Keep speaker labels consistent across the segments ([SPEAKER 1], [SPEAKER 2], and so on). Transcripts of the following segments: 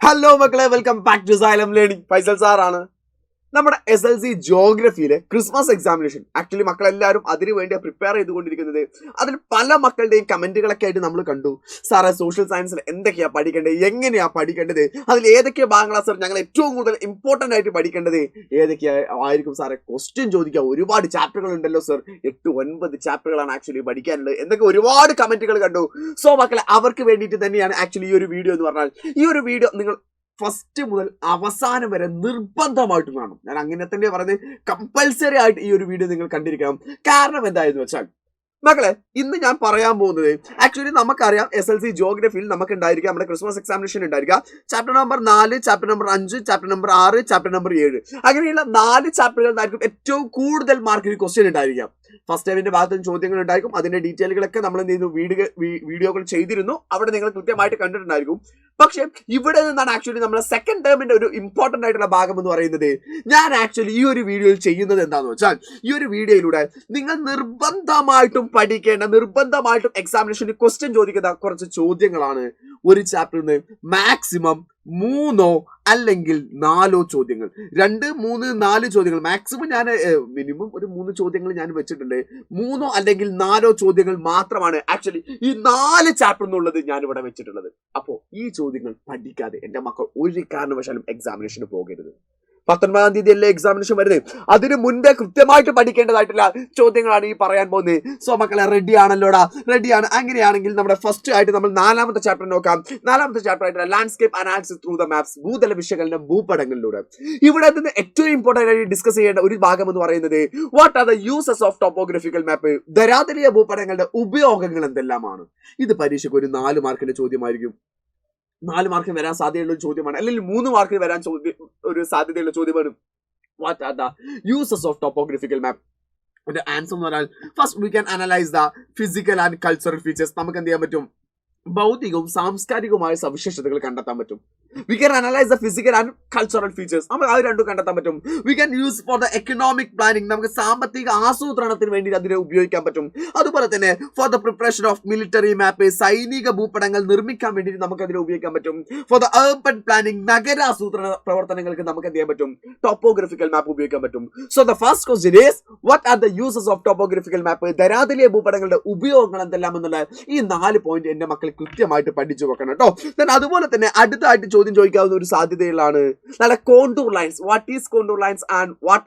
[SPEAKER 1] Hello മക്കളെ, welcome back to Xylem learning. Faisal സാറാണ്. നമ്മുടെ SLC ജോഗ്രഫിയിലെ ക്രിസ്മസ് എക്സാമിനേഷൻ ആക്ച്വലി മക്കളെല്ലാവരും അതിനു വേണ്ടി പ്രിപ്പയർ ചെയ്തുകൊണ്ടിരിക്കുന്നത്. അതിൽ പല മക്കളുടെയും കമന്റുകളൊക്കെ ആയിട്ട് നമ്മൾ കണ്ടു. സാറേ, സോഷ്യൽ സയൻസിൽ എന്തൊക്കെയാ പഠിക്കേണ്ടത്, എങ്ങനെയാ പഠിക്കേണ്ടത്, അതിൽ ഏതൊക്കെയാ ഭാഗങ്ങളാ സാർ ഞങ്ങൾ ഏറ്റവും കൂടുതൽ ഇമ്പോർട്ടന്റ് ആയിട്ട് പഠിക്കേണ്ടത്, ഏതൊക്കെയാ ആയിരിക്കും സാറേ ക്വസ്റ്റ്യൻ ചോദിക്കുക. ഒരുപാട് ചാപ്റ്ററുകൾ ഉണ്ടല്ലോ സർ, 8-9 ചാപ്റ്ററുകളാണ് ആക്ച്വലി പഠിക്കാനുള്ളത് എന്നൊക്കെ ഒരുപാട് കമന്റുകൾ കണ്ടു. സോ മക്കളെ, അവർക്ക് വേണ്ടിയിട്ട് തന്നെയാണ് ആക്ച്വലി ഈ ഒരു വീഡിയോ എന്ന് പറഞ്ഞാൽ. ഈ ഒരു വീഡിയോ നിങ്ങൾ ഫസ്റ്റ് മുതൽ അവസാനം വരെ നിർബന്ധമായിട്ടും കാണും. ഞാൻ അങ്ങനെ തന്നെ പറയുന്നത്, കമ്പൽസറി ആയിട്ട് ഈ ഒരു വീഡിയോ നിങ്ങൾ കണ്ടിരിക്കണം. കാരണം എന്തായെന്ന് വെച്ചാൽ മക്കളെ, ഇന്ന് ഞാൻ പറയാൻ പോകുന്നത് ആക്ച്വലി നമുക്കറിയാം SLC ജോഗ്രഫിയിൽ നമുക്ക് ഉണ്ടായിരിക്കുക നമ്മുടെ ക്രിസ്മസ് എക്സാമിനേഷൻ ഉണ്ടായിരിക്കുക chapter number 4, chapter number 5, chapter number 6, chapter number 7 അങ്ങനെയുള്ള 4 ചാപ്റ്ററുകളിലായിരിക്കും ഏറ്റവും കൂടുതൽ മാർക്കിന് ക്വസ്റ്റ്യൻ ഉണ്ടായിരിക്കാം. ഫസ്റ്റ് ടൈമിന്റെ ഭാഗത്തും ചോദ്യങ്ങൾ ഉണ്ടായിരിക്കും. അതിന്റെ ഡീറ്റെയിലുകളൊക്കെ നമ്മൾ എന്ത് ചെയ്യുന്നു, വീഡിയോകൾ ചെയ്തിരുന്നു. അവിടെ നിങ്ങൾ കൃത്യമായിട്ട് കണ്ടിട്ടുണ്ടായിരിക്കും. പക്ഷെ ഇവിടെ നിന്നാണ് ആക്ച്വലി നമ്മുടെ സെക്കൻഡ് ടേമിന്റെ ഒരു ഇമ്പോർട്ടന്റ് ആയിട്ടുള്ള ഭാഗം എന്ന് പറയുന്നത്. ഞാൻ ആക്ച്വലി ഈ ഒരു വീഡിയോയിൽ ചെയ്യുന്നത് എന്താണെന്ന് വെച്ചാൽ, ഈ ഒരു വീഡിയോയിലൂടെ നിങ്ങൾ നിർബന്ധമായിട്ടും നിർബന്ധമായിട്ടും എക്സാമിനേഷന് ക്വസ്റ്റ്യൻ ചോദിക്കുന്ന കുറച്ച് ചോദ്യങ്ങളാണ്. ഒരു ചാപ്റ്ററിൽ നിന്ന് മാക്സിമം 3 അല്ലെങ്കിൽ 4 ചോദ്യങ്ങൾ, 2, 3, 4 ചോദ്യങ്ങൾ മാക്സിമം. ഞാൻ മിനിമം ഒരു 3 ചോദ്യങ്ങൾ ഞാൻ വെച്ചിട്ടുണ്ട്. 3 അല്ലെങ്കിൽ 4 ചോദ്യങ്ങൾ മാത്രമാണ് ആക്ച്വലി ഈ 4 ചാപ്റ്റർ എന്നുള്ളത് ഞാൻ ഇവിടെ വെച്ചിട്ടുള്ളത്. അപ്പോ ഈ ചോദ്യങ്ങൾ പഠിക്കാതെ എന്റെ മക്കൾ ഒരു കാരണവശാലും എക്സാമിനേഷന് പോകരുത്. 19-ാം തീയതി അല്ലേ എക്സാമിനേഷൻ വരുന്നത്. അതിന് മുൻപേ കൃത്യമായിട്ട് പഠിക്കേണ്ടതായിട്ടുള്ള ചോദ്യങ്ങളാണ് ഈ പറയാൻ പോകുന്നത്. സോ മക്കളെ, റെഡി ആണല്ലോടാ? റെഡിയാണ്. അങ്ങനെയാണെങ്കിൽ നമ്മുടെ ഫസ്റ്റ് ആയിട്ട് നമ്മൾ 4ാമത്തെ ചാപ്റ്റർ നോക്കാം. 4ാമത്തെ ചാപ്റ്റർ ആയിട്ടുള്ള landscape analysis through the maps, ഭൂതല വിശകലനം ഭൂപടങ്ങളിലൂടെ. ഇവിടെ നിന്ന് ഏറ്റവും ഇമ്പോർട്ടന്റ് ആയിട്ട് ഡിസ്കസ് ചെയ്യേണ്ട ഒരു ഭാഗം എന്ന് പറയുന്നത്, what are the uses of topographical map, ധരാതലീയ ഭൂപടങ്ങളുടെ ഉപയോഗങ്ങൾ എന്തെല്ലാമാണ്. ഇത് പരീക്ഷയ്ക്ക് ഒരു 4 മാർക്കിന്റെ ചോദ്യമായിരിക്കും. 4 മാർക്കിന് വരാൻ സാധ്യതയുള്ള ഒരു ചോദ്യമാണ്, അല്ലെങ്കിൽ 3 മാർക്കിന് വരാൻ ഒരു സാധ്യതയുള്ള ചോദ്യമാണ്. What are the uses of topographical map? അതിന്റെ ആൻസർ എന്ന് പറഞ്ഞാൽ, first we can analyse the physical and cultural features. നമുക്ക് എന്ത് ചെയ്യാൻ പറ്റും? ഭൗതികവും സാംസ്കാരികവുമായ സവിശേഷതകൾ കണ്ടെത്താൻ പറ്റും. We can analyse the physical and cultural features. നമുക്ക് അത് രണ്ടും കണ്ടെത്താൻ പറ്റും. We can use for the economic planning. നമുക്ക് സാമ്പത്തിക ആസൂത്രണത്തിന് വേണ്ടി അതിനെ ഉപയോഗിക്കാൻ പറ്റും. അതുപോലെ തന്നെ for the preparation of military map, സൈനിക ഭൂപടങ്ങൾ നിർമ്മിക്കാൻ വേണ്ടി നമുക്ക് അതിനെ ഉപയോഗിക്കാൻ പറ്റും. ഫോർ ദ അർബൻ പ്ലാനിങ്, നഗരാസൂത്രണ പ്രവർത്തനങ്ങൾക്ക് നമുക്ക് എന്ത് ചെയ്യാൻ പറ്റും? ടോപ്പോഗ്രഫിക്കൽ മാപ്പ് ഉപയോഗിക്കാൻ പറ്റും. So the first question is, what are the uses of topographical map? ധരാതലീയ ഭൂപടങ്ങളുടെ ഉപയോഗങ്ങൾ എന്തെല്ലാം എന്നുള്ള ഈ 4 പോയിന്റ് എന്റെ മക്കൾ കൃത്യമായിട്ട് പഠിച്ചു വെക്കണം കേട്ടോ. അതുപോലെ തന്നെ അടുത്തായിട്ട് ചോദ്യം ചോദിക്കാവുന്ന ഒരു സാധ്യതയിലാണ് നല്ല contour lines. What is contour lines and what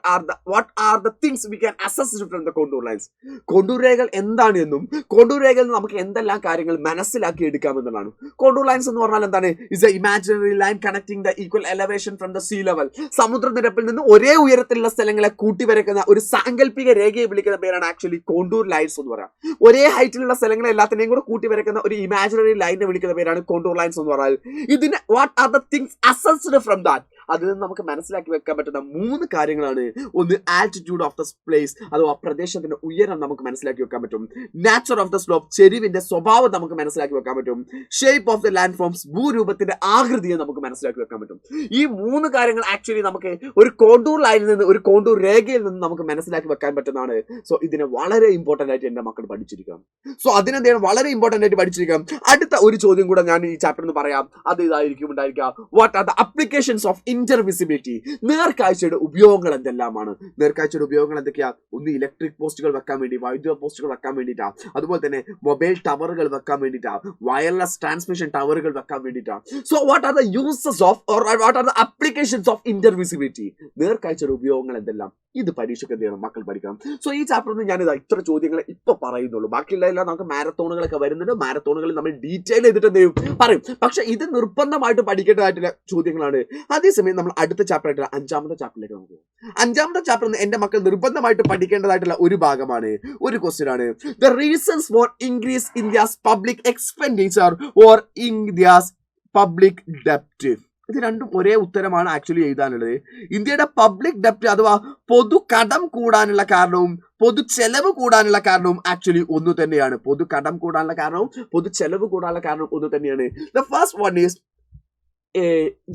[SPEAKER 1] are the things we can assess from the contour lines? Contour രേഖകൾ എന്താണ് എന്നും കോണ്ടൂർ രേഖയിൽ നിന്ന് നമുക്ക് എന്തെല്ലാം കാര്യങ്ങൾ മനസ്സിലാക്കി എടുക്കാമെന്നുള്ളതാണ്. കോണ്ടൂർ ലൈൻസ് എന്ന് പറഞ്ഞാൽ എന്താണ്? Is A imaginary line connecting the equal elevation from the sea level. സമുദ്രനിരപ്പിൽ നിന്ന് ഒരേ ഉയരത്തിലുള്ള സ്ഥലങ്ങളെ കൂട്ടിവരക്കുന്ന ഒരു സാങ്കല്പിക രേഖയെ വിളിക്കുന്ന പേരാണ് ആക്ച്വലി കോണ്ടൂർ ലൈൻസ് എന്ന് പറയാം. ഒരേ ഹൈറ്റിലുള്ള സ്ഥലങ്ങളെ എല്ലാത്തിനെയും കൂടെ കൂട്ടിവരക്കുന്ന ഒരു ഇമാജിനറി ലൈനെ വിളിക്കുന്ന പേരാണ് കോണ്ടൂർ ലൈൻസ് എന്ന് പറഞ്ഞാൽ. ഇതിന് what are the things assessed from that? അതിൽ നിന്ന് നമുക്ക് മനസ്സിലാക്കി വെക്കാൻ പറ്റുന്ന 3 കാര്യങ്ങളാണ്. ഒന്ന്, ആൾട്ടിറ്റ്യൂഡ് ഓഫ് ദ പ്ലേസ്, അഥവാ പ്രദേശത്തിന്റെ ഉയരം നമുക്ക് മനസ്സിലാക്കി വെക്കാൻ പറ്റും. നാച്ചർ ഓഫ് ദ സ്ലോപ്പ്, ചെരിവിന്റെ സ്വഭാവം നമുക്ക് മനസ്സിലാക്കി വെക്കാൻ പറ്റും. Shape of the land forms, ഭൂരൂപത്തിന്റെ ആകൃതിയെ നമുക്ക് മനസ്സിലാക്കി വെക്കാൻ പറ്റും. ഈ 3 കാര്യങ്ങൾ ആക്ച്വലി നമുക്ക് ഒരു കോണ്ടൂർ ലൈനിൽ നിന്ന്, ഒരു കോണ്ടൂർ രേഖയിൽ നിന്ന് നമുക്ക് മനസ്സിലാക്കി വെക്കാൻ പറ്റുന്നതാണ്. സോ ഇതിനെ വളരെ ഇമ്പോർട്ടന്റ് ആയിട്ട് എന്റെ മക്കൾ പഠിച്ചിരിക്കണം. സോ അതിനെന്താണ് വളരെ ഇമ്പോർട്ടന്റ് ആയിട്ട് പഠിച്ചിരിക്കണം. അടുത്ത ഒരു ചോദ്യം കൂടെ ഞാൻ ഈ ചാപ്റ്ററിൽ പറയാം. അത് ഇതായിരിക്കും ഉണ്ടായിരിക്കുക. What are the applications of intervisibility? നേർക്കാഴ്ചയുടെ ഉപയോഗങ്ങൾ എന്തെല്ലാമാണ്? നേർക്കാഴ്ചയുടെ ഉപയോഗങ്ങൾ എന്തൊക്കെയാ? ഒന്ന്, ഇലക്ട്രിക് പോസ്റ്റുകൾ വെക്കാൻ വേണ്ടി, വൈദ്യുത പോസ്റ്റുകൾ വെക്കാൻ വേണ്ടിയിട്ടാ. അതുപോലെ തന്നെ മൊബൈൽ ടവറുകൾ വെക്കാൻ വേണ്ടിയിട്ടാ. വയർലെസ് ട്രാൻസ്മിഷൻ ടവറുകൾ വെക്കാൻ വേണ്ടിയിട്ടാ. So what are the uses of or what are the applications of intervisibility? നേർക്കാഴ്ചയുടെ ഉപയോഗങ്ങൾ എന്തെല്ലാം? ഇത് പരീക്ഷയ്ക്ക് എന്ത് ചെയ്യണം? മക്കൾ പഠിക്കണം. സോ ഈ ചാപ്റ്ററിൽ നിന്ന് ഞാനിത് ഇത്ര ചോദ്യങ്ങൾ ഇപ്പൊ പറയുന്നുള്ളൂ. ബാക്കിയുള്ള നമുക്ക് മാരത്തോണുകളൊക്കെ വരുന്നുണ്ട്. മാരത്തോണുകളിൽ നമ്മൾ ഡീറ്റെയിൽ ചെയ്തിട്ട് എന്ത് ചെയ്യും? പറയും. പക്ഷെ ഇത് നിർബന്ധമായിട്ട് പഠിക്കേണ്ടതായിട്ടുള്ള ചോദ്യങ്ങളാണ്. അതേസമയം നമ്മൾ അടുത്ത ചാപ്റ്റർ ആയിട്ടുള്ള 5ാമത്തെ ചാപ്റ്ററിലേക്ക് നമുക്ക് പോകും. 5ാമത്തെ ചാപ്റ്ററിൽ എന്റെ മക്കൾ നിർബന്ധമായിട്ട് പഠിക്കേണ്ടതായിട്ടുള്ള ഒരു ഭാഗമാണ്, ഒരു ക്വസ്റ്റ്യൻ ആണ്. The reasons for increase India's public expenditure or India's public ഡെപ്റ്റ്. ഇത് രണ്ടും ഒരേ ഉത്തരമാണ് ആക്ച്വലി എഴുതാനുള്ളത്. ഇന്ത്യയുടെ പബ്ലിക് ഡെപ്റ്റ് അഥവാ പൊതു കടം കൂടാനുള്ള കാരണവും പൊതു ചെലവ് കൂടാനുള്ള കാരണവും ആക്ച്വലി ഒന്ന് തന്നെയാണ്. പൊതു കടം കൂടാനുള്ള കാരണവും പൊതു ചെലവ് കൂടാനുള്ള കാരണവും ഒന്ന് തന്നെയാണ്. ദ ഫസ്റ്റ് വൺ ഈസ്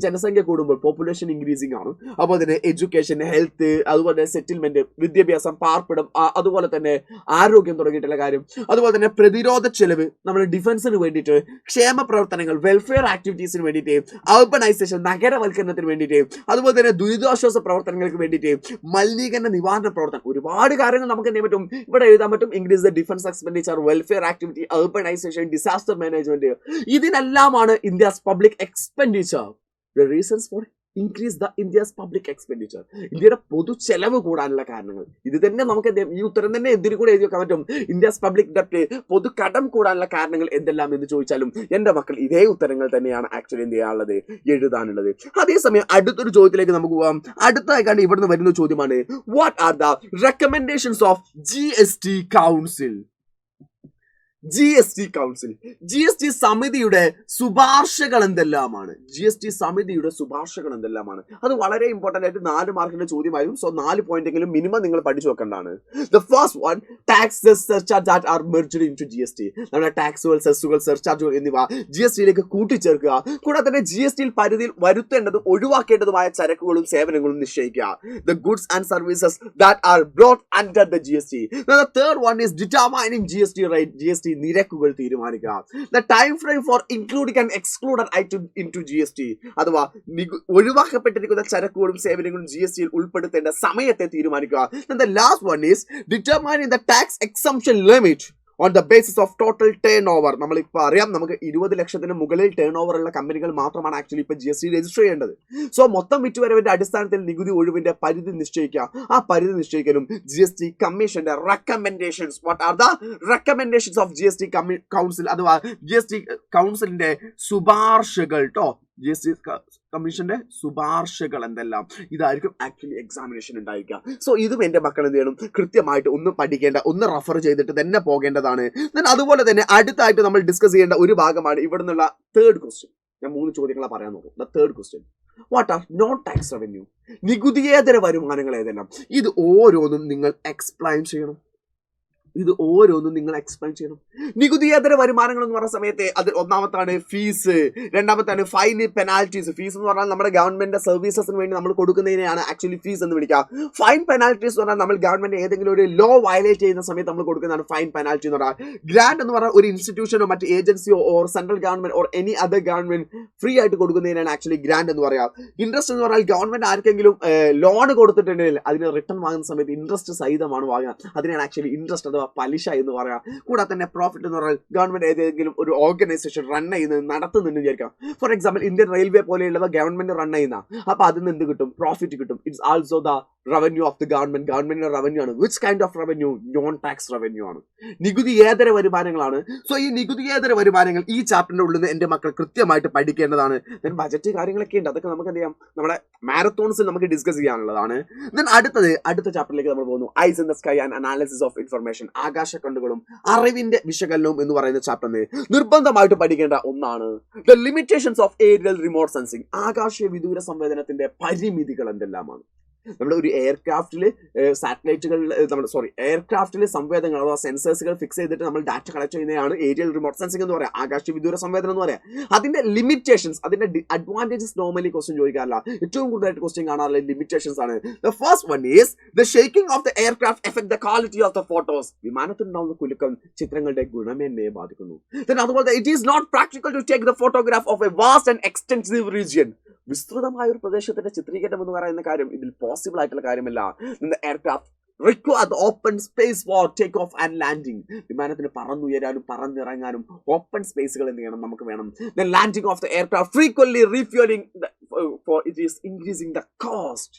[SPEAKER 1] ജനസംഖ്യ കൂടുമ്പോൾ പോപ്പുലേഷൻ ഇൻക്രീസിംഗ് ആണ്. അപ്പോൾ തന്നെ എഡ്യൂക്കേഷൻ, ഹെൽത്ത്, അതുപോലെ സെറ്റിൽമെന്റ്, വിദ്യാഭ്യാസം, പാർപ്പിടം, അതുപോലെ തന്നെ ആരോഗ്യം തുടങ്ങിയിട്ടുള്ള കാര്യം, അതുപോലെ തന്നെ പ്രതിരോധ ചെലവ്, നമ്മുടെ ഡിഫൻസിന് വേണ്ടിയിട്ട്, ക്ഷേമ പ്രവർത്തനങ്ങൾ, വെൽഫെയർ ആക്ടിവിറ്റീസിന് വേണ്ടിയിട്ട്, അർബനൈസേഷൻ, നഗരവൽക്കരണത്തിന് വേണ്ടിയിട്ട്, അതുപോലെ തന്നെ ദുരിതാശ്വാസ പ്രവർത്തനങ്ങൾക്ക് വേണ്ടിയിട്ട്, മലിനീകരണ നിവാരണ പ്രവർത്തനം, ഒരുപാട് കാര്യങ്ങൾ നമുക്ക് എന്ത് ചെയ്യാൻ പറ്റും, ഇവിടെ എഴുതാൻ പറ്റും. Increase the defence expenditure, welfare activity, urbanisation, disaster management, ഇതിനെല്ലാമാണ് India's public expenditure. The reasons for increase the India's public expenditure. ഇന്ത്യയുടെ പൊതു ചെലവ് കൂടാനുള്ള കാരണങ്ങൾ ഇത് തന്നെ. നമുക്ക് ഈ ഉത്തരം തന്നെ എന്തിനു കൂടെ എഴുതി വെക്കാൻ പറ്റും. ഇന്ത്യസ് പബ്ലിക് ഡെപ്റ്റ്, പൊതു കടം കൂടാനുള്ള കാരണങ്ങൾ എന്തെല്ലാം എന്ന് ചോദിച്ചാലും എന്റെ മക്കൾ ഇതേ ഉത്തരങ്ങൾ തന്നെയാണ് ആക്ച്വലി എന്ത് ചെയ്യാനുള്ളത്, എഴുതാനുള്ളത്. അതേസമയം അടുത്തൊരു ചോദ്യത്തിലേക്ക് നമുക്ക് പോകാം. അടുത്തായിക്കാണ്ട് ഇവിടുന്ന് വരുന്ന ചോദ്യമാണ്, what are the recommendations of GST council? GST council, GST സമിതിയുടെ ശുപാർശകൾ എന്തെല്ലാമാണ്? GST സമിതിയുടെ ശുപാർശകൾ എന്തെല്ലാമാണ്? അത് വളരെ ഇമ്പോർട്ടന്റ് ആയിട്ട് 4 മാർക്കിന്റെ ചോദ്യമായിരുന്നു. സോ 4 പോയിന്റ് എങ്കിലും മിനിമം നിങ്ങൾ പഠിച്ചു വെക്കേണ്ടതാണ്. The first one, taxes, surcharge that are merged into GST. നമ്മുടെ ടാക്സുകൾ, സെസ്സുകൾ, സർചാർജുകൾ എന്നിവ GSTയിലേക്ക് കൂട്ടിച്ചേർക്കുക. കൂടാതെ തന്നെ GSTയിൽ പരിധിയിൽ വരുത്തേണ്ടതും ഒഴിവാക്കേണ്ടതുമായ ചരക്കുകളും സേവനങ്ങളും നിശ്ചയിക്കുക. The goods and services that are brought under the GST. The third one is determining GST rate, GST നിരക്കുകൾ തീരുമാനിക്കുക. The time frame for including and excluded item into GST, അഥവാ ഒഴിവാക്കപ്പെട്ടിരിക്കുന്ന ചരക്കുകളും സേവനങ്ങളും GSTയിൽ ഉൾപ്പെടുത്തേണ്ട സമയത്തെ തീരുമാനിക്കുക. The last one is determining the tax exemption limit on the basis of total turnover. നമ്മളിപ്പോൾ അറിയാം, നമുക്ക് 20 ലക്ഷത്തിന് മുകളിൽ ടേൺ ഓവർ ഉള്ള കമ്പനികൾ മാത്രമാണ് ആക്ച്വലി ഇപ്പോൾ GST രജിസ്റ്റർ ചെയ്യേണ്ടത്. സോ മൊത്തം വിറ്റുവരവിന്റെ അടിസ്ഥാനത്തിൽ നികുതി ഒഴിവിന്റെ പരിധി നിശ്ചയിക്കുക. ആ പരിധി നിശ്ചയിക്കലും GST കമ്മീഷന്റെ recommendations. What are the recommendations of GST council, അഥവാ GST കൗൺസിലിന്റെ ശുപാർശകൾ ട്ടോ. GST കമ്മീഷന്റെ ശുപാർശകൾ എന്തെല്ലാം, ഇതായിരിക്കും ആക്ച്വലി എക്സാമിനേഷൻ ഉണ്ടായിരിക്കുക. സോ ഇതും എന്റെ മക്കൾ എന്ത് ചെയ്യണം, കൃത്യമായിട്ട് ഒന്ന് പഠിക്കേണ്ട, ഒന്ന് റെഫർ ചെയ്തിട്ട് തന്നെ പോകേണ്ടതാണ്. അതുപോലെ തന്നെ അടുത്തായിട്ട് നമ്മൾ ഡിസ്കസ് ചെയ്യേണ്ട ഒരു ഭാഗമാണ് ഇവിടെ നിന്നുള്ള തേർഡ് ക്വസ്റ്റ്യൻ. ഞാൻ 3 ചോദ്യങ്ങളെ പറയാൻ നോക്കും. The third question, what are non tax revenue? നികുതിയേതര വരുമാനങ്ങൾ ഏതെല്ലാം? ഇത് ഓരോന്നും നിങ്ങൾ എക്സ്പ്ലെയിൻ ചെയ്യണം. നികുതിയേതര വരുമാനങ്ങൾ എന്ന് പറയുന്ന സമയത്ത് അതിൽ ഒന്നാമത്താണ് ഫീസ്, രണ്ടാമത്താണ് ഫൈൻ, പെനാൽറ്റീസ്. ഫീസ് എന്ന് പറഞ്ഞാൽ നമ്മുടെ ഗവൺമെന്റ് സർവീസസിന് വേണ്ടി നമ്മൾ കൊടുക്കുന്നതിനെയാണ് ആക്ച്വലി ഫീസ് എന്ന് വിളിക്കുക. ഫൈൻ, പെനാൽറ്റീസ് എന്ന് പറഞ്ഞാൽ നമ്മൾ ഗവൺമെന്റ് ഏതെങ്കിലും ഒരു ലോ വയലേറ്റ് ചെയ്യുന്ന സമയത്ത് നമ്മൾ കൊടുക്കുന്നതാണ് ഫൈൻ, പെനാൽറ്റി എന്ന് പറഞ്ഞാൽ. ഗ്രാന്റ് എന്ന് പറഞ്ഞാൽ ഒരു ഇൻസ്റ്റിറ്റ്യൂഷനോ മറ്റ് ഏജൻസിയോ or central government or any other government free ആയിട്ട് കൊടുക്കുന്നതിനാണ് ആക്ച്വലി ഗ്രാന്റ് എന്ന് പറയാം. ഇൻട്രസ്റ്റ് എന്ന് പറഞ്ഞാൽ ഗവൺമെന്റ് ആർക്കെങ്കിലും ലോൺ കൊടുത്തിട്ടുണ്ടെങ്കിൽ അതിന് റിട്ടേൺ വാങ്ങുന്ന സമയത്ത് ഇൻട്രസ്റ്റ് സഹിതമാണ് വാങ്ങുക. അതിനാണ് ആക്ച്വലി ഇൻട്രസ്റ്റ് അഥവാ പലിശ എന്ന് പറയാം. കൂടാതെ തന്നെ പ്രോഫിറ്റ് എന്ന് പറഞ്ഞാൽ ഗവൺമെന്റ് ഏതെങ്കിലും ഒരു ഓർഗനൈസേഷൻ റൺ ചെയ്യുന്നത് നടത്തുന്നുണ്ട് വിചാരിക്കാം. ഫോർ എക്സാമ്പിൾ ഇന്ത്യൻ റെയിൽവേ പോലെയുള്ളവ ഗവൺമെന്റ് റൺ ചെയ്യുന്ന, അപ്പൊ അതിൽ നിന്ന് എന്ത് കിട്ടും? പ്രോഫിറ്റ് കിട്ടും. It's also the revenue of the government. ഗവൺമെന്റിന്റെ റവന്യൂ ആണ്. Which kind of revenue? Non tax revenue ആണ്. നികുതിയേതര വരുമാനങ്ങളാണ്. സോ ഈ നികുതിയേതര വരുമാനങ്ങൾ ഈ ചാപ്റ്ററിന്റെ ഉള്ളിൽ നിന്ന് എന്റെ മക്കൾ കൃത്യമായിട്ട് പഠിക്കേണ്ടതാണ്. ബജറ്റ് കാര്യങ്ങളൊക്കെ ഉണ്ട്, അതൊക്കെ നമുക്ക് എന്ത് ചെയ്യാം, നമ്മുടെ മാരത്തോൺസിൽ നമുക്ക് ഡിസ്കസ് ചെയ്യാനുള്ളതാണ്. അടുത്ത ചാപ്റ്ററിലേക്ക് നമ്മൾ പോകുന്നു. Eyes in the sky and analysis of information. ആകാശ കണ്ണുകളും അറിവിന്റെ വിശകലനവും എന്ന് പറയുന്ന ചാപ്റ്ററിന് നിർബന്ധമായിട്ട് പഠിക്കേണ്ട ഒന്നാണ് the limitations of aerial remote sensing. ആകാശ വിദൂര സംവേദനത്തിന്റെ പരിമിതികൾ എന്തെല്ലാമാണ്? നമ്മുടെ ഒരു എയർക്രാഫ്റ്റില് എയർക്രാഫ്റ്റിലെ സംവേദനങ്ങൾ അഥവാ സെൻസേഴ്സുകൾ ഫിക്സ് ചെയ്തിട്ട് നമ്മൾ ഡാറ്റ കളക്ട് ചെയ്യുന്നതാണ് ഏരിയൽ റിമോട്ട് സെൻസിംഗ് എന്ന് പറയാം, ആകാശ വിദൂര സംവേദനം എന്ന് പറയാം. അതിന്റെ ലിമിറ്റേഷൻസ്, അതിന്റെ അഡ്വാൻറ്റേജസ് നോർമലി ക്വസ്റ്റ്യൻ ചോദിക്കാറില്ല. ഏറ്റവും കൂടുതലായിട്ട് ക്വസ്റ്റ്യൻ കാണാറുള്ള ലിമിറ്റേഷൻസ് ആണ്. The first one is the shaking of the aircraft effect the quality of the photos. വിമാനത്തിനുണ്ടാവുന്ന കുലുക്കം ചിത്രങ്ങളുടെ ഗുണമേന്മയെ ബാധിക്കുന്നു. അതുപോലെ it is not practical to take the photograph of a vast and extensive region. വിസ്തൃതമായ ഒരു പ്രദേശത്തിന്റെ ചിത്രീകരണം എന്ന് പറയുന്ന കാര്യം ഇതിൽ പോസിബിൾ ആയിട്ടുള്ള കാര്യമല്ല. Aircraft require the open space for take off and landing. വിമാനത്തിന് പറന്നുയരാനും പറന്നിറങ്ങാനും ഓപ്പൺ സ്പേസുകൾ എന്ത് ചെയ്യണം, നമുക്ക് വേണം. The landing of the aircraft frequently refueling for it is increasing the cost.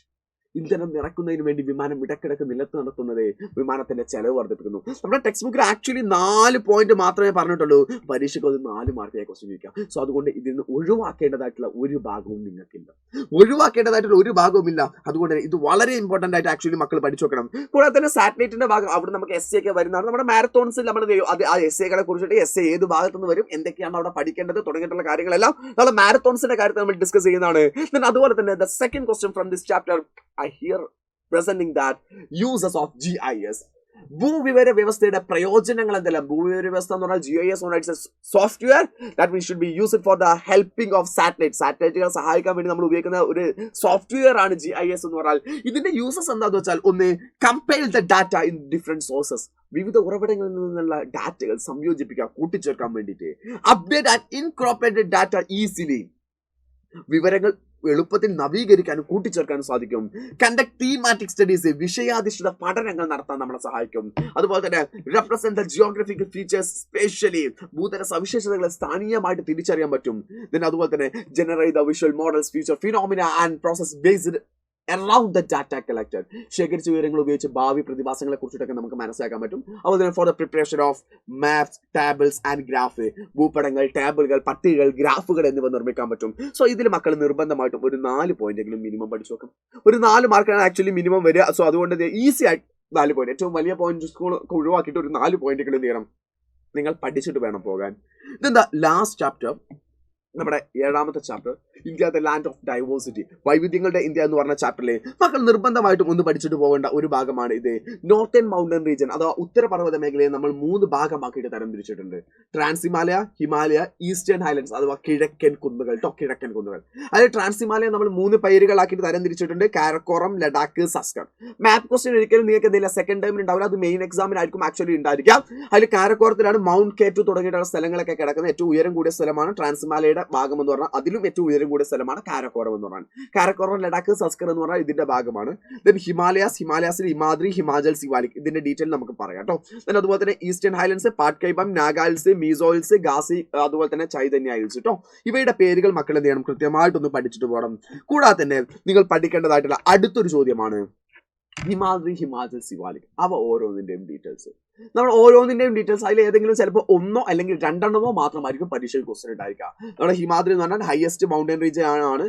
[SPEAKER 1] ഇന്ധനം നിറക്കുന്നതിന് വേണ്ടി വിമാനം ഇടക്കിടക്ക് നിലത്ത് നടത്തുന്നത് വിമാനത്തിന്റെ ചെലവ് വർദ്ധിപ്പിക്കുന്നു. നമ്മുടെ ടെക്സ്റ്റ് ബുക്കിൽ ആക്ച്വലി 4 പോയിന്റ് മാത്രമേ പറഞ്ഞിട്ടുള്ളൂ. പരീക്ഷയ്ക്ക് അത് 4 മാർക്കിനെ ക്വസ്റ്റ്യൻ ചോദിക്കാം. സോ അതുകൊണ്ട് ഇതിൽ നിന്ന് ഒഴിവാക്കേണ്ടതായിട്ടുള്ള ഒരു ഭാഗവും നിങ്ങൾക്കില്ല. അതുകൊണ്ട് ഇത് വളരെ ഇമ്പോർട്ടന്റ് ആയിട്ട് ആക്ച്വലി മക്കൾ പഠിച്ചു വെക്കണം. കൂടാതെ തന്നെ സാറ്റലൈറ്റിന്റെ ഭാഗം അവിടെ നമുക്ക് എസ് ഒക്കെ വരുന്നതാണ്. നമ്മുടെ മാരത്തോൺസിൽ നമ്മൾ ആ എസ് എകളെ കുറിച്ചിട്ട് എസ് ഏത് ഭാഗത്തുനിന്ന് വരും, എന്തൊക്കെയാണ് അവിടെ പഠിക്കേണ്ടത് തുടങ്ങിയിട്ടുള്ള കാര്യങ്ങളെല്ലാം നമ്മൾ മാരത്തോൺസിന്റെ കാര്യത്തിൽ നമ്മൾ ഡിസ്കസ് ചെയ്യുന്നതാണ്. അതുപോലെ തന്നെ the second question from this chapter I here presenting that uses of GIS. ഭൂവിവര വ്യവസ്ഥയുടെ പ്രയോജനങ്ങൾ എന്തെല്ലാം? ഭൂവിവര വ്യവസ്ഥ എന്ന് പറഞ്ഞാൽ GIS it's a software that we should be used for the helping of സാറ്റലൈറ്റുകൾ സഹായിക്കാൻ വേണ്ടി നമ്മൾ ഉപയോഗിക്കുന്ന ഒരു സോഫ്റ്റ്വെയർ ആണ് GIS എന്ന് പറഞ്ഞാൽ. ഇതിന്റെ യൂസസ് എന്താണെന്ന് വെച്ചാൽ, ഒന്ന്, compile the data in different sources, വിവിധ ഉറവിടങ്ങളിൽ നിന്നുള്ള ഡാറ്റകൾ സംയോജിപ്പിക്കാൻ, കൂട്ടിച്ചേർക്കാൻ വേണ്ടിയിട്ട്. Update and incorporated data easily, വിവരങ്ങൾ എളുപ്പത്തിൽ നവീകരിക്കാനും കൂട്ടിച്ചേർക്കാനും സാധിക്കും. കണ്ടക്ട് തീമാറ്റിക് സ്റ്റഡീസ്, വിഷയാധിഷ്ഠിത പഠനങ്ങൾ നടത്താൻ നമ്മളെ സഹായിക്കും. അതുപോലെ തന്നെ represent the geographical features specially, ഭൂതല സവിശേഷതകളെ സ്ഥാനീയമായിട്ട് തിരിച്ചറിയാൻ പറ്റും. അതുപോലെ തന്നെ generate the visual models, future phenomena and process based around the data collected. ശേഖരിച്ച വിവരങ്ങൾ ഉപയോഗിച്ച് ഭാവി പ്രതിഭാസങ്ങളെ കുറിച്ചിട്ടൊക്കെ നമുക്ക് മനസ്സിലാക്കാൻ പറ്റും. അതുപോലെ തന്നെ for the preparation of maps, tables and graph, ഭൂപടങ്ങൾ, ടേബിളുകൾ, പട്ടികകൾ, ഗ്രാഫുകൾ എന്നിവ നിർമ്മിക്കാൻ പറ്റും. സോ ഇതിൽ മക്കൾ നിർബന്ധമായിട്ടും ഒരു 4 പോയിന്റെങ്കിലും മിനിമം പഠിച്ചു വെക്കും. ഒരു 4 മാർക്കാണ് ആക്ച്വലി മിനിമം വരിക. സോ അതുകൊണ്ട് ഈസി ആയിട്ട് 4 പോയിന്റ്, ഏറ്റവും വലിയ പോയിന്റ് സ്കൂൾ ഒഴിവാക്കിയിട്ട് ഒരു 4 പോയിന്റുകൾ നേരം നിങ്ങൾ പഠിച്ചിട്ട് വേണം പോകാൻ. ഇതെന്താ ലാസ്റ്റ് ചാപ്റ്റർ, നമ്മുടെ 7ാമത്തെ chapter, India the land of diversity, വൈവിധ്യങ്ങളുടെ ഇന്ത്യ എന്ന് പറഞ്ഞ ചാപ്റ്ററിലെ മക്കൾ നിർബന്ധമായിട്ടും ഒന്ന് പഠിച്ചിട്ട് പോകേണ്ട ഒരു ഭാഗമാണ് ഇത്. നോർത്തേൺ മൗണ്ടൻ റീജിയൻ അഥവാ ഉത്തരപർവ്വത മേഖലയെ നമ്മൾ 3 ഭാഗമാക്കിയിട്ട് തരംതിരിച്ചിട്ടുണ്ട്. Trans Himalaya, Himalaya, eastern highlands അഥവാ കിഴക്കൻ കുന്നുകൾ. കിഴക്കൻ കുന്നുകൾ, അതായത് ട്രാൻസ് ഹിമാലയ നമ്മൾ 3 പേരുകളാക്കിയിട്ട് തരംതിരിച്ചിട്ടുണ്ട്: കാരക്കോറം, ലഡാക്ക്, സസ്കർ. മാപ്പ് ക്വസ്റ്റ്യൻ ഒരിക്കലും നിങ്ങൾക്ക് എന്തെങ്കിലും സെക്കൻഡ് ടൈമിൽ ഉണ്ടാവില്ല, അത് മെയിൻ എക്സാമിനായിരിക്കും ആക്ച്വലി ഉണ്ടായിരിക്കാം. അതിൽ കാരക്കോറത്തിലാണ് മൗണ്ട് K2 തുടങ്ങിയിട്ടുള്ള സ്ഥലങ്ങളൊക്കെ കിടക്കുന്നത്. ഏറ്റവും ഉയരം കൂടിയ സ്ഥലമാണ് ട്രാൻസ് ഹിമാലയയുടെ ഭാഗം എന്ന് പറഞ്ഞാൽ, അതിലും ഏറ്റവും ഉയരം കൂടിയ സ്ഥലമാണ് കാരക്കോറം എന്ന് പറഞ്ഞാൽ. കാരക്കോറം, ലഡാക്ക്, സസ്കർ എന്ന് പറഞ്ഞാൽ ഇതിന്റെ ഭാഗമാണ്. ദെൻ ഹിമാലയാസിൽ ഹിമാദ്രി, ഹിമാചൽ, സിവാലിക്, ഇതിന്റെ ഡീറ്റെയിൽ നമുക്ക് പറയാം കേട്ടോ. ദെൻ അതുപോലെ തന്നെ ഈസ്റ്റേൺ ഹൈലൻഡ്സ്, പാട്കൈബം, നാഗാൽസ്, മീസോയിൽസ്, ഗാസി, അതുപോലെ തന്നെ ചൈതന്യ ഹിൽസ് കേട്ടോ. ഇവയുടെ പേരുകൾ മക്കൾ എന്ത് ചെയ്യണം, കൃത്യമായിട്ടൊന്ന് പഠിച്ചിട്ട് പോകണം. കൂടാതെ തന്നെ നിങ്ങൾ പഠിക്കേണ്ടതായിട്ടുള്ള അടുത്തൊരു ചോദ്യമാണ് ഹിമാദ്രി, ഹിമാചൽ, സിവാലിക്. അവ ഓരോന്നിന്റെയും ഡീറ്റെയിൽസ്. നമ്മൾ ഓരോന്നിന്റെയും ഡീറ്റെയിൽസ് അതിൽ ഏതെങ്കിലും ചിലപ്പോൾ 1 അല്ലെങ്കിൽ 2 മാത്രമായിരിക്കും പരീക്ഷയിൽ ക്വസ്റ്റ്യൻ ഉണ്ടായിരിക്കുക. നമ്മുടെ ഹിമാദ്രി എന്ന് പറഞ്ഞാൽ ഹയസ്റ്റ് മൗണ്ടൻ റീജിയൻ ആണ്,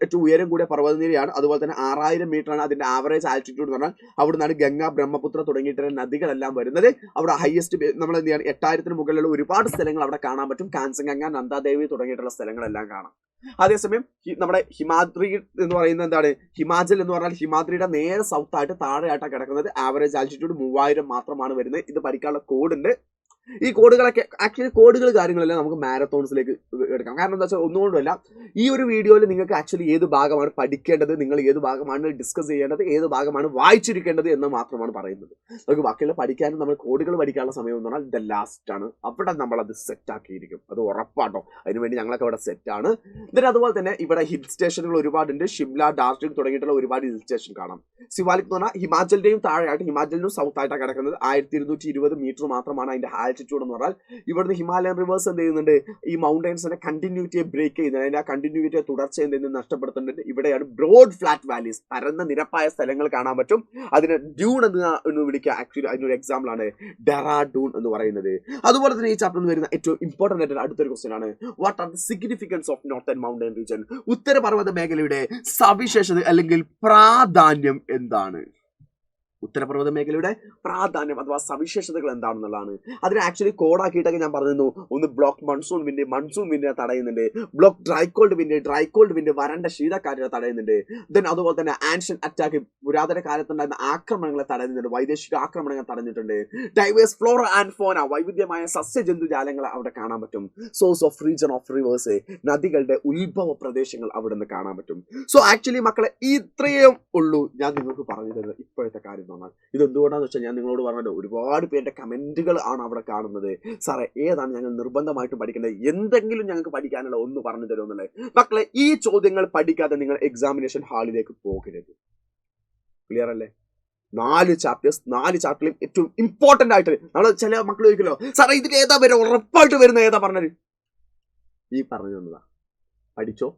[SPEAKER 1] ഏറ്റവും ഉയരം കൂടിയ പർവ്വതനിരയാണ്. അതുപോലെ തന്നെ 6000 മീറ്റർ ആണ് അതിന്റെ ആവറേജ് ആൾട്ടിറ്റ്യൂഡ് എന്ന് പറഞ്ഞാൽ. അവിടെ നിന്നാണ് ഗംഗ, ബ്രഹ്മപുത്ര തുടങ്ങിയിട്ടുള്ള നദികളെല്ലാം വരുന്നത്. അവിടെ ഹയസ്റ്റ് നമ്മൾ എന്ത് ചെയ്യണം, 8000 മുകളിലുള്ള ഒരുപാട് സ്ഥലങ്ങൾ അവിടെ കാണാൻ പറ്റും. കാഞ്ചൻഗംഗ, നന്ദാദേവി തുടങ്ങിയിട്ടുള്ള സ്ഥലങ്ങളെല്ലാം കാണാം. അതേസമയം നമ്മുടെ ഹിമാദ്രി എന്ന് പറയുന്നത് എന്താണ്, ഹിമാചൽ എന്ന് പറഞ്ഞാൽ ഹിമാദ്രിയുടെ നേരെ സൗത്ത് ആയിട്ട് താഴെയായിട്ടാണ് കിടക്കുന്നത്. ആവറേജ് ആൾട്ടിറ്റ്യൂഡ് 3000 മാത്രമാണ് വരുന്നത്. ഇത് പഠിക്കാനുള്ള കോഡ് ഉണ്ട്. ഈ കോഡുകളൊക്കെ ആക്ച്വലി കോഡുകൾ കാര്യങ്ങളെല്ലാം നമുക്ക് മാരത്തോൺസിലേക്ക് എടുക്കാം. കാരണം എന്താ വെച്ചാൽ ഒന്നുകൊണ്ടുമല്ല, ഈ ഒരു വീഡിയോയിൽ നിങ്ങൾക്ക് ആക്ച്വലി ഏത് ഭാഗമാണ് പഠിക്കേണ്ടത്, നിങ്ങൾ ഏത് ഭാഗമാണ് ഡിസ്കസ് ചെയ്യേണ്ടത്, ഏത് ഭാഗമാണ് വായിച്ചിരിക്കേണ്ടത് എന്ന് മാത്രമാണ് പറയുന്നത്. നമുക്ക് ബാക്കിയുള്ള പഠിക്കാനും നമ്മൾ കോഡുകൾ പഠിക്കാനുള്ള സമയം എന്ന് പറഞ്ഞാൽ ദ ലാസ്റ്റ് ആണ്. അവിടെ നമ്മളത് സെറ്റ് ആക്കിയിരിക്കും, അത് ഉറപ്പാട്ടോ. അതിനുവേണ്ടി ഞങ്ങളൊക്കെ ഇവിടെ സെറ്റാണ്. ഇതിന് അതുപോലെ തന്നെ ഇവിടെ ഹിൽ സ്റ്റേഷനുകൾ ഒരുപാടുണ്ട്. ഷിംല, ഡാർജിലിംഗ് തുടങ്ങിയിട്ടുള്ള ഒരുപാട് ഹിൽ സ്റ്റേഷൻ കാണാം. സിവാലിക് എന്ന് പറഞ്ഞാൽ ഹിമാചലിന്റെയും താഴെയായിട്ട്, ഹിമാചലിനും സൗത്ത് ആയിട്ടാണ് കിടക്കുന്നത്. 1220 മീറ്റർ മാത്രമാണ് അതിന്റെ ആൾട്ടിറ്റ്യൂഡ് എന്ന് പറഞ്ഞാൽ. ഇവിടുന്ന് ഹിമാലയൻ റിവേഴ്സ് എന്ത് ചെയ്യുന്നുണ്ട്, ഈ മൗണ്ടൻസിന്റെ കണ്ടിന്യൂറ്റിയെ ബ്രേക്ക് ചെയ്യുന്നത്, അതിന്റെ ആ കണ്ടിന്യൂറ്റിയെ തുടർച്ച എന്തെങ്കിലും നഷ്ടപ്പെടുത്തുന്നുണ്ട്. ഇവിടെയാണ് ബ്രോഡ് ഫ്ലാറ്റ് വാലീസ്, പരന്ന നിരപ്പായ സ്ഥലങ്ങൾ കാണാൻ പറ്റും. അതിന് ഡ്യൂൺ എന്ന് വിളിക്കുക. ആക്ച്വലി അതിനൊരു എക്സാമ്പിൾ ആണ് ഡെറാഡൂൺ എന്ന് പറയുന്നത്. അതുപോലെ തന്നെ ഈ ചാപ്റ്ററിൽ വരുന്ന ഏറ്റവും ഇമ്പോർട്ടന്റ് ആയിട്ട് അടുത്തൊരു ക്വസ്റ്റ്യൻ ആണ്, what are the significance of northern mountain region? ഉത്തരപർവ്വത മേഖലയുടെ സവിശേഷത അല്ലെങ്കിൽ പ്രാധാന്യം എന്താണ്? ഉത്തരപർവ്വത മേഖലയുടെ പ്രാധാന്യം അഥവാ സവിശേഷതകൾ എന്താണെന്നുള്ളതാണ്. അതിന് ആക്ച്വലി കോഡാക്കിയിട്ടൊക്കെ ഞാൻ പറഞ്ഞിരുന്നു. ഒന്ന് ബ്ലോക്ക് മൺസൂൺ വിൻഡിനെ തടയുന്നുണ്ട്. ബ്ലോക്ക് ഡ്രൈ കോൾഡ് വിൻഡ് വരണ്ട ശീതക്കാറ്റിനെ തടയുന്നുണ്ട്. ദെൻ അതുപോലെ തന്നെ ആൻഷ്യൻ അറ്റാക്ക്, പുരാതന കാലത്തുണ്ടായിരുന്ന ആക്രമണങ്ങളെ തടയുന്നുണ്ട്. വൈദേശിക ആക്രമണങ്ങൾ തടഞ്ഞിട്ടുണ്ട്. ഡൈവേഴ്സ് ഫ്ലോറ ആൻഡ് ഫോന, വൈവിധ്യമായ സസ്യജന്തുജാലങ്ങളെ അവിടെ കാണാൻ പറ്റും. Source of region of reverse, നദികളുടെ ഉത്ഭവ പ്രദേശങ്ങൾ അവിടെ നിന്ന് കാണാൻ പറ്റും. സോ ആക്ച്വലി മക്കളെ ഇത്രയും ഉള്ളൂ ഞാൻ നിങ്ങൾക്ക് പറഞ്ഞു തരുന്നത് ഇപ്പോഴത്തെ കാര്യം. ഇതെന്തുകൊണ്ടാന്ന് വെച്ചാൽ ഞാൻ നിങ്ങളോട് പറഞ്ഞത്, ഒരുപാട് പേരുടെ കമന്റുകൾ ആണ് അവിടെ കാണുന്നത്. സാറേ ഏതാണ് ഞങ്ങൾ നിർബന്ധമായിട്ടും പഠിക്കേണ്ടത്, എന്തെങ്കിലും ഞങ്ങൾക്ക് പഠിക്കാനുള്ള ഒന്ന് പറഞ്ഞു തരുമെന്നുള്ളത്. മക്കളെ ഈ ചോദ്യങ്ങൾ പഠിക്കാതെ നിങ്ങൾ എക്സാമിനേഷൻ ഹാളിലേക്ക് പോകരുത്. ക്ലിയർ അല്ലേ? 4 ചാപ്റ്ററിലും ഏറ്റവും ഇമ്പോർട്ടന്റ് ആയിട്ട് നമ്മൾ ചില മക്കൾ ചോദിക്കല്ലോ, സാറേ ഇതിൽ ഏതാ വരെ ഉറപ്പായിട്ട് വരുന്ന ഏതാ പറഞ്ഞത്? ഈ പറഞ്ഞു തന്നതാ. പഠിച്ചോ,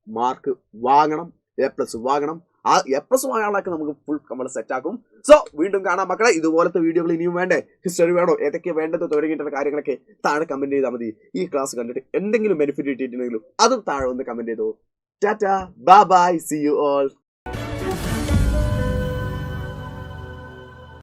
[SPEAKER 1] മാർക്ക് വാങ്ങണം, A+ വാങ്ങണം. ആ A+ വാങ്ങാനൊക്കെ നമുക്ക് ഫുൾ നമ്മൾ സെറ്റ് ആക്കും. സോ വീണ്ടും കാണാം മക്കളെ. ഇതുപോലത്തെ വീഡിയോകൾ ഇനിയും വേണ്ടേ, ഹിസ്റ്ററി വേണോ, ഏതൊക്കെ വേണ്ടത് തുടങ്ങിയിട്ടുള്ള കാര്യങ്ങളൊക്കെ താഴെ കമന്റ് ചെയ്താൽ മതി. ഈ ക്ലാസ് കണ്ടിട്ട് എന്തെങ്കിലും ബെനിഫിറ്റ് കിട്ടിയിട്ടുണ്ടെങ്കിലും അതും താഴെ ഒന്ന് കമന്റ് ചെയ്തോ. Tata, bye bye, see you all.